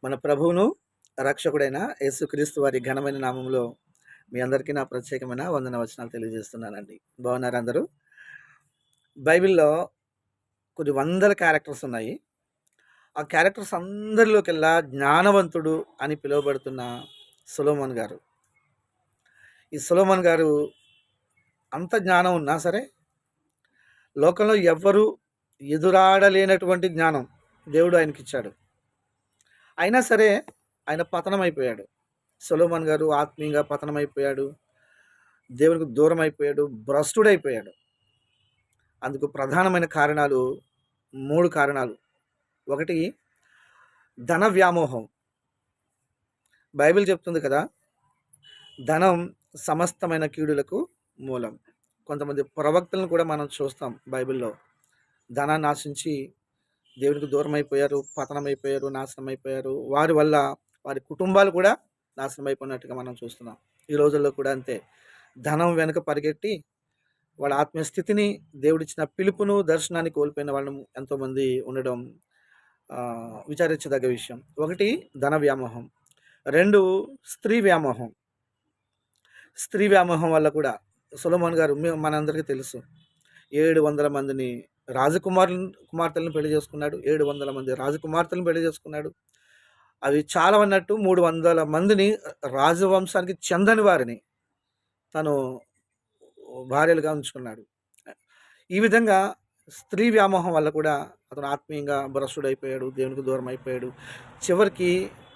మన ప్రభువును, రక్షకుడైన యేసుక్రీస్తు వారి ఘనమైన నామములో మీ అందరికీ నా ప్రత్యేకమైన వందనవచనాలు తెలియజేస్తున్నానండి. బాగున్నారా అందరూ? బైబిల్‌లో కొన్ని వందల క్యారెక్టర్స్ ఉన్నాయి. ఆ క్యారెక్టర్స్ అందరిలోకెల్లా జ్ఞానవంతుడు అని పిలువబడుతున్న సొలొమోన్ గారు. ఈ సొలొమోన్ గారు అంత జ్ఞానం ఉన్నా సరే, లోకంలో ఎవ్వరు ఎదురాడలేనటువంటి జ్ఞానం దేవుడు ఆయనకిచ్చాడు. అయినా సరే ఆయన పతనమైపోయాడు. సొలొమోన్ గారు ఆత్మీయంగా పతనమైపోయాడు. దేవునికి దూరమైపోయాడు. భ్రష్టుడైపోయాడు. అందుకు ప్రధానమైన కారణాలు 3 కారణాలు. ఒకటి ధన వ్యామోహం. బైబిల్ చెప్తుంది కదా! ధనం సమస్తమైన కీడులకు మూలం. కొంతమంది ప్రవక్తలను కూడా మనం చూస్తాం బైబిల్‌లో. ధనాన్ని ఆశించి దేవునికి దూరమైపోయారు, పతనమైపోయారు, నాశనమైపోయారు. వారి వల్ల వారి కుటుంబాలు కూడా నాశనమైపోయినట్టుగా మనం చూస్తున్నాం. ఈ రోజుల్లో కూడా అంతే. ధనం వెనుక పరిగెట్టి వాళ్ళ ఆత్మీయ స్థితిని, దేవుడిచ్చిన పిలుపును, దర్శనాన్ని కోల్పోయిన వాళ్ళు ఎంతోమంది ఉండడం విచారించదగ్గ విషయం. ఒకటి ధన వ్యామోహం. 2 స్త్రీ వ్యామోహం. స్త్రీ వ్యామోహం వల్ల కూడా సొలొమోన్ గారు మనందరికీ తెలుసు. 700 మందిని కుమార్తెలను పెళ్లి చేసుకున్నాడు. 700 మంది రాజకుమార్తెలను పెళ్లి చేసుకున్నాడు. అవి చాలవన్నట్టు 300 మందిని రాజవంశానికి చెందని వారిని తను భార్యలుగా ఉంచుకున్నాడు. ఈ విధంగా స్త్రీ వ్యామోహం వల్ల కూడా అతను ఆత్మీయంగా భ్రష్టుడైపోయాడు, దేవునికి దూరం అయిపోయాడు.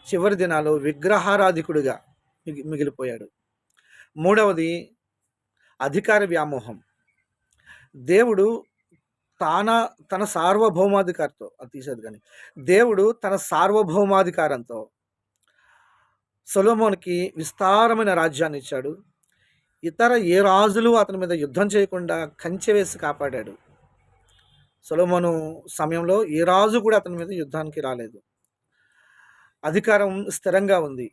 చివరి దినాల్లో విగ్రహారాధికుడిగా మిగిలిపోయాడు. మూడవది అధికార వ్యామోహం. దేవుడు తన సార్వభౌమాధికారితో అది తీసేది కానీ దేవుడు తన సార్వభౌమాధికారంతో సొలొమోన్‌కి విస్తారమైన రాజ్యాన్ని ఇచ్చాడు. ఇతర ఏ రాజులు అతని మీద యుద్ధం చేయకుండా కంచె వేసి కాపాడాడు. సొలొమోను సమయంలో ఏ రాజు కూడా అతని మీద యుద్ధానికి రాలేదు. అధికారం స్థిరంగా ఉంది.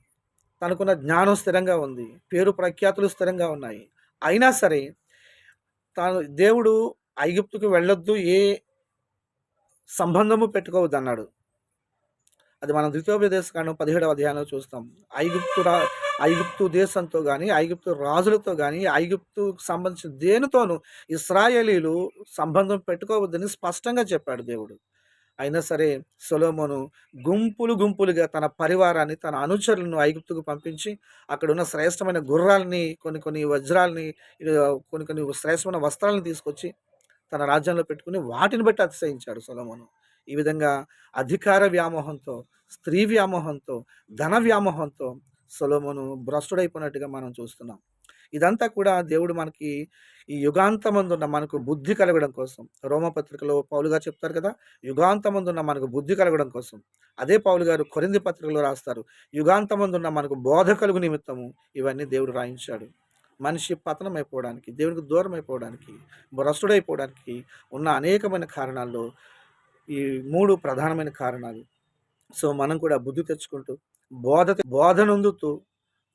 తనకున్న జ్ఞానం స్థిరంగా ఉంది. పేరు ప్రఖ్యాతులు స్థిరంగా ఉన్నాయి. అయినా సరే దేవుడు ఐగుప్తుకు వెళ్ళొద్దు, ఏ సంబంధము పెట్టుకోవద్దన్నాడు. అది మనం ద్వితీయోపదేశకాండం 17వ అధ్యాయంలో చూస్తాం. ఐగుప్తు దేశంతో కానీ, ఐగుప్తు రాజులతో కానీ, ఐగుప్తుకు సంబంధించిన దేనితోనూ ఇశ్రాయేలీలు సంబంధం పెట్టుకోవద్దని స్పష్టంగా చెప్పాడు దేవుడు. అయినా సరే సొలొమోను గుంపులుగా తన పరివారాన్ని, తన అనుచరులను ఐగుప్తుకు పంపించి అక్కడున్న శ్రేష్టమైన గుర్రాలని, కొన్ని వజ్రాలని, కొన్ని శ్రేష్టమైన వస్త్రాలను తీసుకొచ్చి తన రాజ్యంలో పెట్టుకుని వాటిని బట్టి అతిశయించాడు సొలొమోను. ఈ విధంగా అధికార వ్యామోహంతో, స్త్రీ వ్యామోహంతో, ధన వ్యామోహంతో సొలొమోను భ్రష్టుడైపోయినట్టుగా మనం చూస్తున్నాం. ఇదంతా కూడా దేవుడు మనకి ఈ యుగాంతమందున్న మనకు బుద్ధి కలగడం కోసం, రోమపత్రికలో పౌలు గారు చెప్తారు కదా, యుగాంతమందున్న మనకు బుద్ధి కలగడం కోసం. అదే పౌలు గారు కొరింథీ పత్రికలో రాస్తారు, యుగాంతమందున్న మనకు బోధ కలుగు నిమిత్తము ఇవన్నీ దేవుడు రాయించాడు. మనిషి పతనమైపోవడానికి, దేవునికి దూరం అయిపోవడానికి, భ్రష్టుడైపోవడానికి ఉన్న అనేకమైన కారణాల్లో ఈ 3 ప్రధానమైన కారణాలు. సో మనం కూడా బుద్ధి తెచ్చుకుంటూ బోధనొందుతూ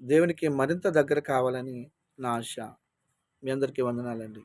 దేవునికి మరింత దగ్గర కావాలని నా ఆశ. మీ అందరికీ వందనాలండి.